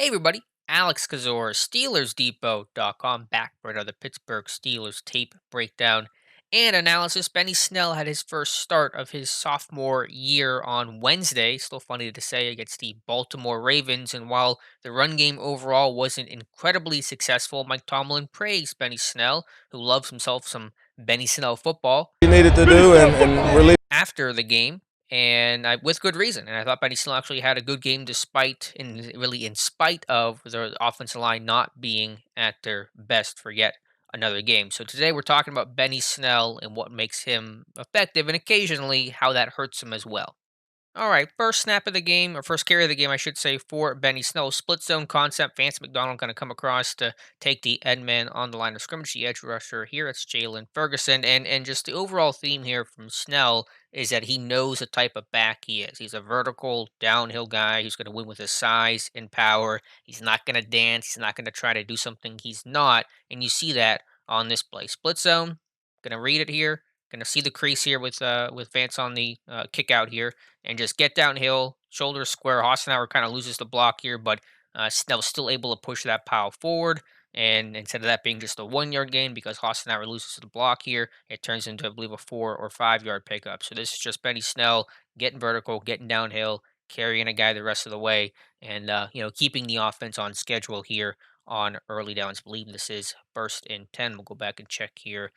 Hey everybody, Alex Kazor, SteelersDepot.com, back for another Pittsburgh Steelers tape breakdown and analysis. Benny Snell had his first start of his sophomore year on Wednesday. Still funny to say, against the Baltimore Ravens. And while the run game overall wasn't incredibly successful, Mike Tomlin praised Benny Snell, who loves himself some Benny Snell football, he needed to do and release. after the game, and with good reason. And I thought Benny Snell actually had a good game, despite, in spite of the offensive line not being at their best for yet another game. So today we're talking about Benny Snell and what makes him effective, and occasionally how that hurts him as well. All right, first snap of the game, or first carry of the game, I should say, for Benny Snow. Split zone concept. Vance McDonald going to come across to take the end man on the line of scrimmage. The edge rusher here, it's Jalen Ferguson. And just the overall theme here from Snell is that he knows the type of back he is. He's a vertical, downhill guy who's going to win with his size and power. He's not going to dance. He's not going to try to do something he's not. And you see that on this play. Split zone, going to read it here. Going to see the crease here with Vance on the kick out here, and just get downhill, shoulders square. Hassenauer kind of loses the block here, but Snell's still able to push that pile forward. And instead of that being just a 1 yard gain, because Hassenauer loses the block here, it turns into, I believe, a 4 or 5 yard pickup. So this is just Benny Snell getting vertical, getting downhill, carrying a guy the rest of the way, and keeping the offense on schedule here on early downs. I believe this is first and 10. We'll go back and check here.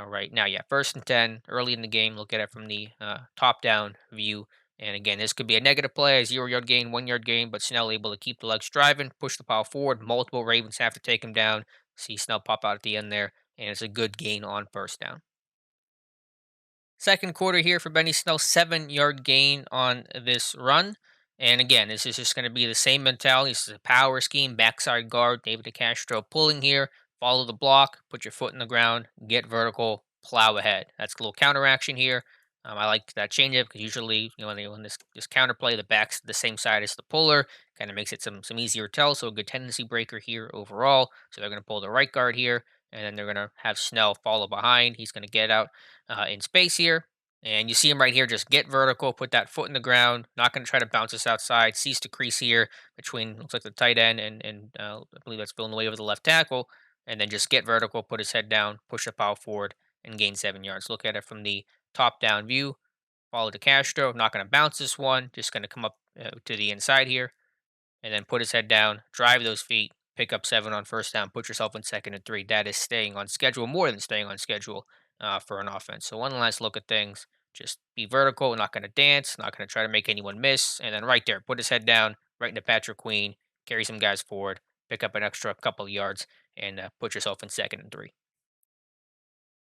Right now, yeah, first and 10, early in the game. Look at it from the top down view. And again, this could be a negative play, a 0 yard gain, 1 yard gain, but Snell able to keep the legs driving, push the pile forward. Multiple Ravens have to take him down. See Snell pop out at the end there, and it's a good gain on first down. Second quarter here for Benny Snell, 7 yard gain on this run. And again, this is just going to be the same mentality. This is a power scheme, backside guard, David DeCastro pulling here, follow the block, put your foot in the ground, get vertical, plow ahead. That's a little counter action here. I like that changeup because usually, when this counter play, the back's the same side as the puller, kind of makes it some easier tell. So a good tendency breaker here overall. So they're going to pull the right guard here, and then they're going to have Snell follow behind. He's going to get out in space here. And you see him right here, just get vertical, put that foot in the ground, not going to try to bounce this outside, sees the crease here between, looks like the tight end and I believe that's Villanueva, the left tackle, and then just get vertical, put his head down, push the power forward, and gain 7 yards. Look at it from the top down view. Follow the Castro, not going to bounce this one, just going to come up to the inside here, and then put his head down, drive those feet, pick up 7 on first down, put yourself in second and 3. That is staying on schedule, more than staying on schedule for an offense. So one last look at things. Just be vertical, not going to dance, not going to try to make anyone miss. And then right there, put his head down, right into Patrick Queen, carry some guys forward, pick up an extra couple of yards, and put yourself in second and 3.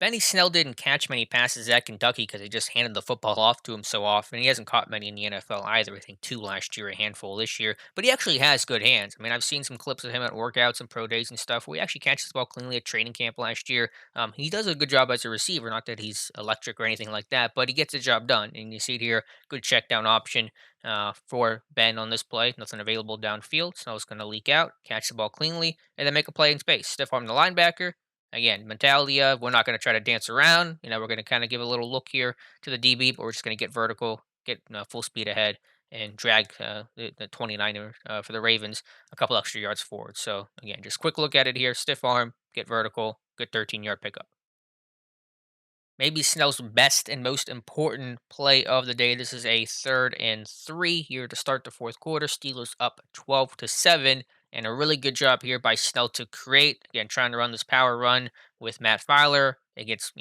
Benny Snell didn't catch many passes at Kentucky because they just handed the football off to him so often. He hasn't caught many in the NFL either. I think 2 last year, a handful this year. But he actually has good hands. I mean, I've seen some clips of him at workouts and pro days and stuff where he actually catches the ball cleanly at training camp last year. He does a good job as a receiver. Not that he's electric or anything like that, but he gets the job done. And you see it here, good check down option for Ben on this play. Nothing available downfield. Snell's going to leak out, catch the ball cleanly, and then make a play in space. Stiff arm the linebacker. Again, mentality of we're not going to try to dance around. We're going to kind of give a little look here to the DB, but we're just going to get vertical, get full speed ahead, and drag the 29er for the Ravens a couple extra yards forward. So again, just quick look at it here. Stiff arm, get vertical, good 13-yard pickup. Maybe Snell's best and most important play of the day. This is a 3rd and 3 here to start the fourth quarter. Steelers up 12-7, and a really good job here by Snell to create. Again, trying to run this power run with Matt Filer. It gets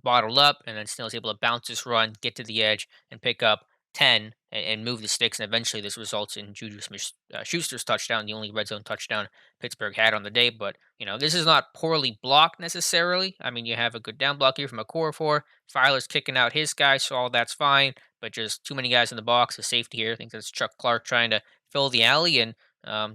bottled up, and then Snell's able to bounce this run, get to the edge, and pick up 10 and move the sticks. And eventually, this results in Juju Smith Schuster's touchdown, the only red zone touchdown Pittsburgh had on the day. But this is not poorly blocked necessarily. I mean, you have a good down block here from a core four. Filer's kicking out his guy, so all that's fine. But just too many guys in the box. The safety here, I think that's Chuck Clark trying to fill the alley, and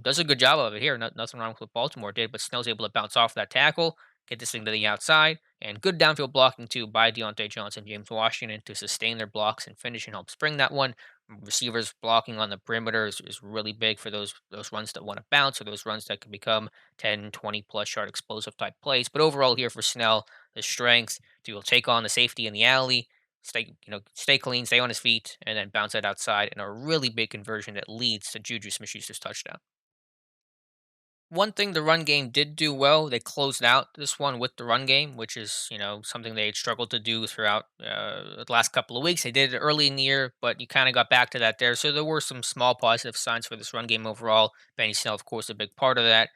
does a good job of it here. Nothing wrong with what Baltimore did, but Snell's able to bounce off that tackle, get this thing to the outside, and good downfield blocking too by Deontay Johnson, James Washington to sustain their blocks and finish and help spring that one. Receivers blocking on the perimeter is really big for those runs that want to bounce, or those runs that can become 10, 20 plus yard explosive type plays. But overall here for Snell, the strength to take on the safety in the alley, stay clean, stay on his feet, and then bounce it outside, and a really big conversion that leads to Juju Smith-Schuster's touchdown. One thing the run game did do well, they closed out this one with the run game, which is, something they had struggled to do throughout the last couple of weeks. They did it early in the year, but you kind of got back to that there. So there were some small positive signs for this run game overall. Benny Snell, of course, a big part of that.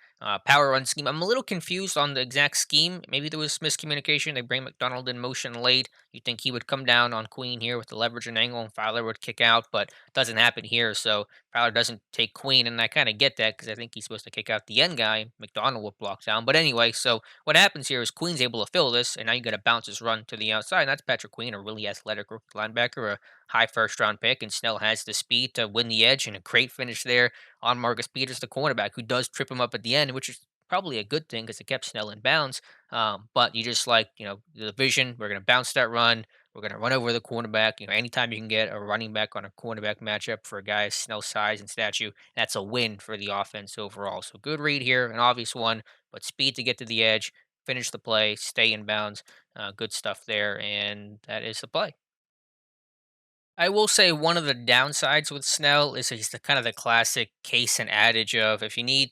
Power run scheme. I'm a little confused on the exact scheme. Maybe there was miscommunication. They bring McDonald in motion late. You think he would come down on Queen here with the leverage and angle, and Fowler would kick out, but doesn't happen here. So Fowler doesn't take Queen, and I kind of get that because I think he's supposed to kick out the end guy. McDonald will block down. But anyway, so what happens here is Queen's able to fill this, and now you got to bounce his run to the outside. And that's Patrick Queen, a really athletic rookie linebacker, a high first round pick, and Snell has the speed to win the edge and a great finish there on Marcus Peters, the cornerback, who does trip him up at the end, which is probably a good thing because it kept Snell in bounds. But you just like, the vision, we're going to bounce that run. We're going to run over the cornerback. Anytime you can get a running back on a cornerback matchup for a guy Snell's size and statue, that's a win for the offense overall. So good read here, an obvious one, but speed to get to the edge, finish the play, stay in bounds. Good stuff there, and that is the play. I will say one of the downsides with Snell is he's the kind of the classic case and adage of if you need,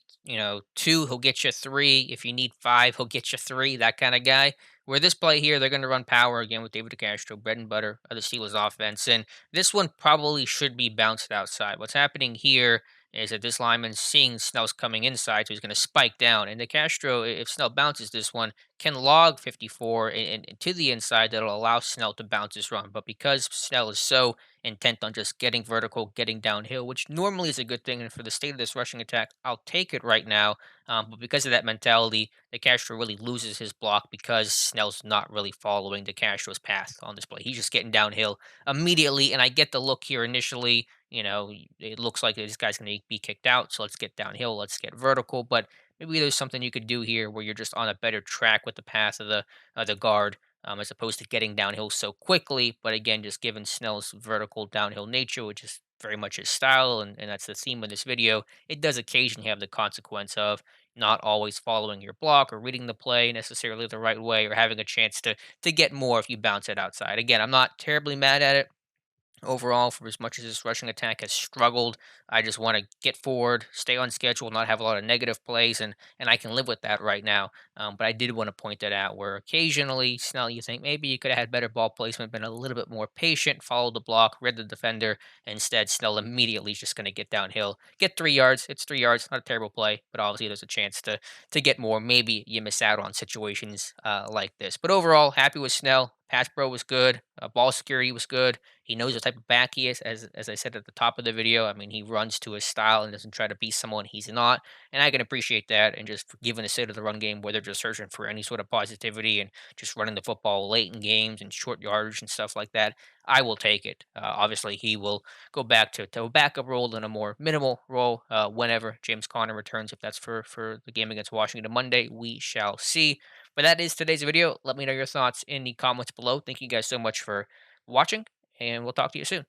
two, he'll get you three. If you need five, he'll get you three, that kind of guy. Where this play here, they're going to run power again with David DeCastro, bread and butter of the Steelers offense. And this one probably should be bounced outside. What's happening here is that this lineman's seeing Snell's coming inside, so he's going to spike down. And DeCastro, if Snell bounces this one, can log 54 and to the inside that'll allow Snell to bounce his run. But because Snell is so intent on just getting vertical, getting downhill, which normally is a good thing. And for the state of this rushing attack, I'll take it right now. But because of that mentality, the Castro really loses his block because Snell's not really following the Castro's path on this play. He's just getting downhill immediately. And I get the look here initially. It looks like this guy's going to be kicked out. So let's get downhill. Let's get vertical. But maybe there's something you could do here where you're just on a better track with the path of the guard as opposed to getting downhill so quickly. But again, just given Snell's vertical downhill nature, which is very much his style, and that's the theme of this video, it does occasionally have the consequence of not always following your block or reading the play necessarily the right way or having a chance to get more if you bounce it outside. Again, I'm not terribly mad at it overall. For as much as this rushing attack has struggled, I just want to get forward, stay on schedule, not have a lot of negative plays, and I can live with that right now. But I did want to point that out where occasionally, Snell, you think maybe you could have had better ball placement, been a little bit more patient, followed the block, read the defender. Instead, Snell immediately is just going to get downhill, get 3 yards. It's 3 yards, not a terrible play, but obviously there's a chance to get more. Maybe you miss out on situations like this. But overall, happy with Snell. Pass pro was good. Ball security was good. He knows the type of back he is, as I said at the top of the video. I mean, he runs to his style and doesn't try to be someone he's not, and I can appreciate that. And just given the state of the run game, where they're just searching for any sort of positivity and just running the football late in games and short yardage and stuff like that, I will take it. Obviously, he will go back to a backup role and a more minimal role whenever James Conner returns. If that's for the game against Washington Monday, we shall see. But that is today's video. Let me know your thoughts in the comments below. Thank you guys so much for watching, and we'll talk to you soon.